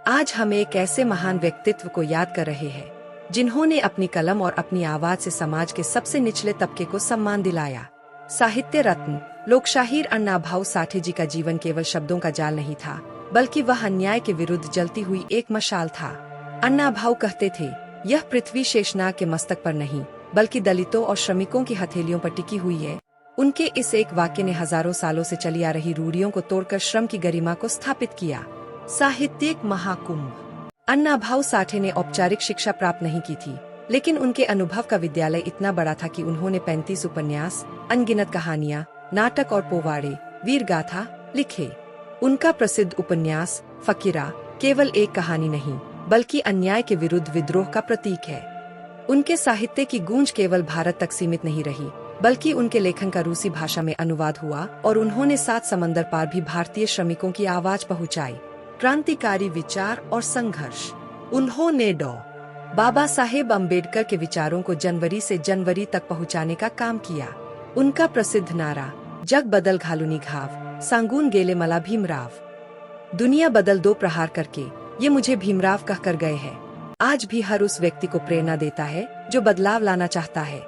आज हम एक ऐसे महान व्यक्तित्व को याद कर रहे हैं जिन्होंने अपनी कलम और अपनी आवाज से समाज के सबसे निचले तबके को सम्मान दिलाया। साहित्य रत्न लोकशाहीर अण्णा भाऊ साठे जी का जीवन केवल शब्दों का जाल नहीं था, बल्कि वह अन्याय के विरुद्ध जलती हुई एक मशाल था। अण्णा भाऊ कहते थे, यह पृथ्वी शेषनाग के मस्तक पर नहीं, बल्कि दलितों और श्रमिकों की हथेलियों पर टिकी हुई है। उनके इस एक वाक्य ने हजारों सालों से चली आ रही रूढ़ियों को तोड़कर श्रम की गरिमा को स्थापित किया। साहित्यिक महाकुंभ। अण्णा भाऊ साठे ने औपचारिक शिक्षा प्राप्त नहीं की थी, लेकिन उनके अनुभव का विद्यालय इतना बड़ा था कि उन्होंने 35 उपन्यास, अनगिनत कहानियां, नाटक और पोवाड़े, वीर गाथा लिखे। उनका प्रसिद्ध उपन्यास फकीरा केवल एक कहानी नहीं, बल्कि अन्याय के विरुद्ध विद्रोह का प्रतीक है। उनके साहित्य की गूंज केवल भारत तक सीमित नहीं रही, बल्कि उनके लेखन का रूसी भाषा में अनुवाद हुआ और उन्होंने 7 समंदर पार भी भारतीय श्रमिकों की आवाज पहुंचाई। क्रांतिकारी विचार और संघर्ष। उन्होंने डॉ. बाबा साहेब अम्बेडकर के विचारों को जनवरी से जनवरी तक पहुंचाने का काम किया। उनका प्रसिद्ध नारा, जग बदल घालूनी घाव, सांगून गेले मला भीमराव, दुनिया बदल दो प्रहार करके, ये मुझे भीमराव कहकर गए हैं, आज भी हर उस व्यक्ति को प्रेरणा देता है जो बदलाव लाना चाहता है।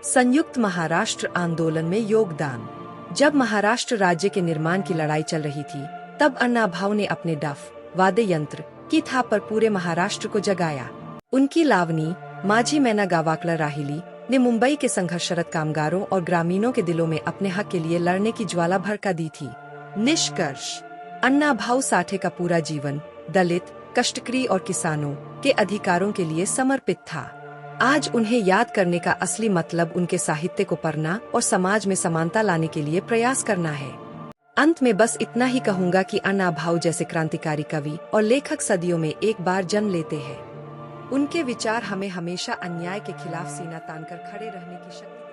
संयुक्त महाराष्ट्र आंदोलन में योगदान। जब महाराष्ट्र राज्य के निर्माण की लड़ाई चल रही थी, तब अण्णा भाऊ ने अपने डफ वाद्य यंत्र की थाप पर पूरे महाराष्ट्र को जगाया। उनकी लावनी माझी मैना गावाकला राहिली ने मुंबई के संघर्षरत कामगारों और ग्रामीणों के दिलों में अपने हक के लिए लड़ने की ज्वाला भड़का दी थी। निष्कर्ष, अण्णा भाऊ साठे का पूरा जीवन दलित, कष्टकरी और किसानों के अधिकारों के लिए समर्पित था। आज उन्हें याद करने का असली मतलब उनके साहित्य को पढ़ना और समाज में समानता लाने के लिए प्रयास करना है। अंत में बस इतना ही कहूँगा कि अण्णा भाऊ जैसे क्रांतिकारी कवि और लेखक सदियों में एक बार जन्म लेते हैं। उनके विचार हमें हमेशा अन्याय के खिलाफ सीना तानकर खड़े रहने की शक्ति